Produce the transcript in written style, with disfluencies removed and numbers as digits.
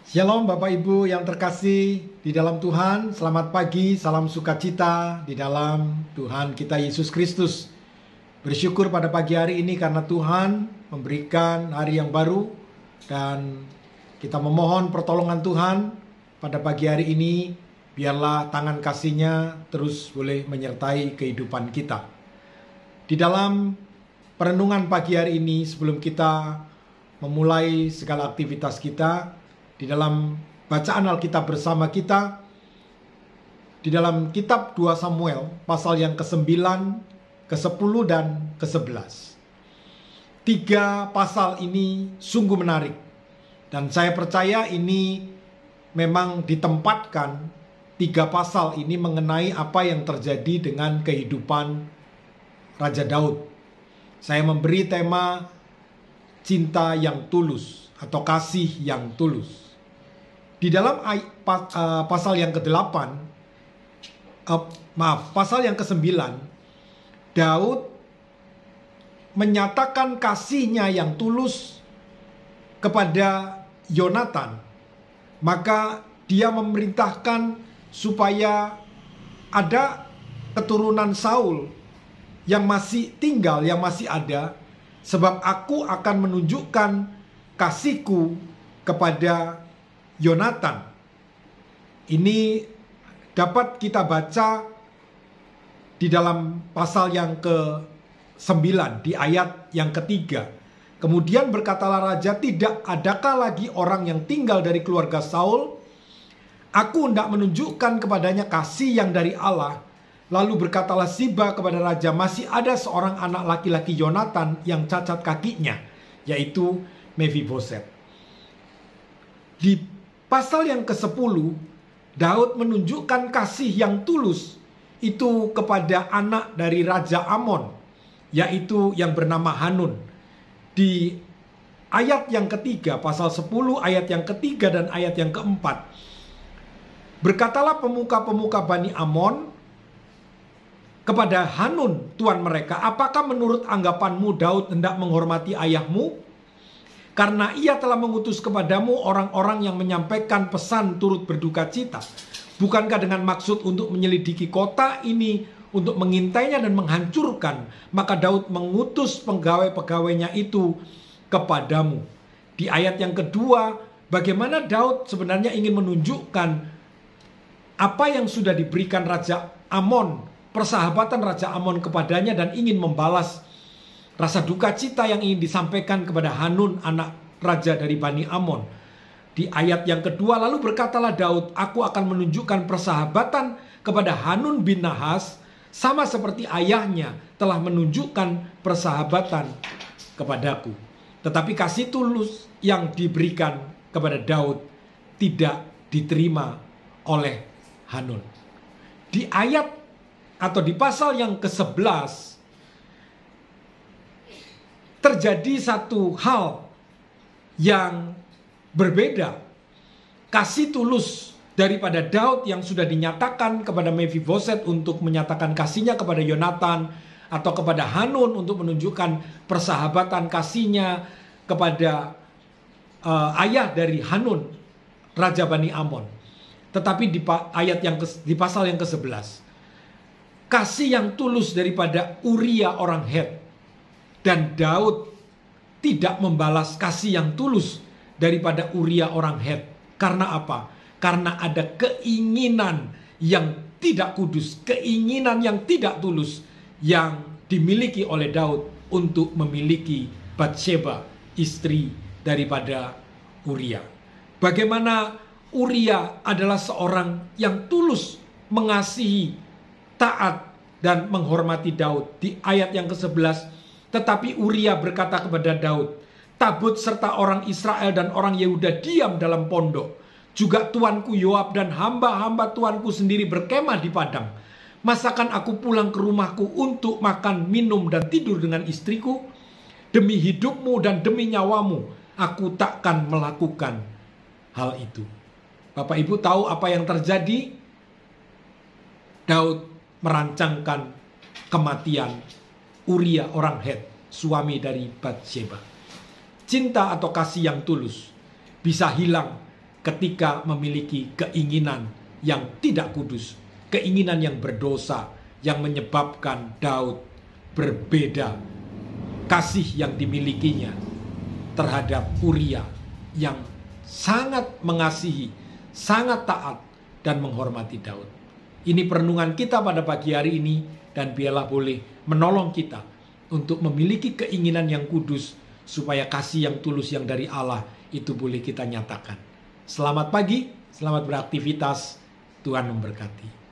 Shalom Bapak Ibu yang terkasih di dalam Tuhan. Selamat pagi, salam sukacita di dalam Tuhan kita Yesus Kristus. Bersyukur pada pagi hari ini karena Tuhan memberikan hari yang baru. Dan kita memohon pertolongan Tuhan pada pagi hari ini. Biarlah tangan kasih-Nya terus boleh menyertai kehidupan kita. Di dalam perenungan pagi hari ini, sebelum kita memulai segala aktivitas kita, di dalam bacaan Alkitab bersama kita, di dalam kitab 2 Samuel, pasal yang ke-9, ke-10, dan ke-11. 3 pasal ini sungguh menarik. Dan saya percaya ini memang ditempatkan 3 pasal ini mengenai apa yang terjadi dengan kehidupan Raja Daud. Saya memberi tema cinta yang tulus atau kasih yang tulus. Di dalam pasal yang ke-8, pasal yang ke-9, Daud menyatakan kasihnya yang tulus kepada Yonatan. Maka dia memerintahkan supaya ada keturunan Saul yang masih tinggal, yang masih ada, sebab aku akan menunjukkan kasihku kepada Yonatan. Ini dapat kita baca di dalam pasal yang ke-9, di ayat yang ketiga. Kemudian berkatalah raja, tidak adakah lagi orang yang tinggal dari keluarga Saul? Aku hendak menunjukkan kepadanya kasih yang dari Allah. Lalu berkatalah Siba kepada raja, masih ada seorang anak laki-laki Yonatan yang cacat kakinya, yaitu Mefiboset. Di pasal yang ke-10, Daud menunjukkan kasih yang tulus itu kepada anak dari Raja Amon, yaitu yang bernama Hanun. Di ayat yang ketiga, pasal 10, ayat yang ketiga dan ayat yang keempat. Berkatalah pemuka-pemuka Bani Amon kepada Hanun, tuan mereka, apakah menurut anggapanmu Daud hendak menghormati ayahmu? Karena ia telah mengutus kepadamu orang-orang yang menyampaikan pesan turut berduka cita. Bukankah dengan maksud untuk menyelidiki kota ini, untuk mengintainya dan menghancurkan? Maka Daud mengutus pegawai-pegawainya itu kepadamu. Di ayat yang kedua, bagaimana Daud sebenarnya ingin menunjukkan apa yang sudah diberikan Raja Amon, persahabatan Raja Amon kepadanya, dan ingin membalas rasa duka cita yang ingin disampaikan kepada Hanun, anak raja dari Bani Amon. Di ayat yang kedua, lalu berkatalah Daud, aku akan menunjukkan persahabatan kepada Hanun bin Nahas, sama seperti ayahnya telah menunjukkan persahabatan kepadaku. Tetapi kasih tulus yang diberikan kepada Daud tidak diterima oleh Hanun. Di ayat atau di pasal yang ke-11, terjadi satu hal yang berbeda. Kasih tulus daripada Daud yang sudah dinyatakan kepada Mefiboset untuk menyatakan kasihnya kepada Yonatan, atau kepada Hanun untuk menunjukkan persahabatan kasihnya kepada ayah dari Hanun, Raja Bani Amon. Tetapi di pasal yang ke-11, kasih yang tulus daripada Uria orang Het. Dan Daud tidak membalas kasih yang tulus daripada Uria orang Het. Karena apa? Karena ada keinginan yang tidak kudus, keinginan yang tidak tulus yang dimiliki oleh Daud untuk memiliki Batsheba, istri daripada Uria. Bagaimana Uria adalah seorang yang tulus mengasihi, taat, dan menghormati Daud. Di ayat yang ke-11, tetapi Uria berkata kepada Daud, tabut serta orang Israel dan orang Yehuda diam dalam pondok. Juga tuanku Yoab dan hamba-hamba tuanku sendiri berkemah di padang. Masakan aku pulang ke rumahku untuk makan, minum, dan tidur dengan istriku? Demi hidupmu dan demi nyawamu, aku takkan melakukan hal itu. Bapak Ibu tahu apa yang terjadi? Daud merancangkan kematian Uria orang Het, suami dari Batsheba. Cinta atau kasih yang tulus bisa hilang ketika memiliki keinginan yang tidak kudus, keinginan yang berdosa, yang menyebabkan Daud berbeda kasih yang dimilikinya terhadap Uria yang sangat mengasihi, sangat taat, dan menghormati Daud. Ini perenungan kita pada pagi hari ini, dan biarlah boleh menolong kita untuk memiliki keinginan yang kudus, supaya kasih yang tulus yang dari Allah itu boleh kita nyatakan. Selamat pagi, selamat beraktivitas, Tuhan memberkati.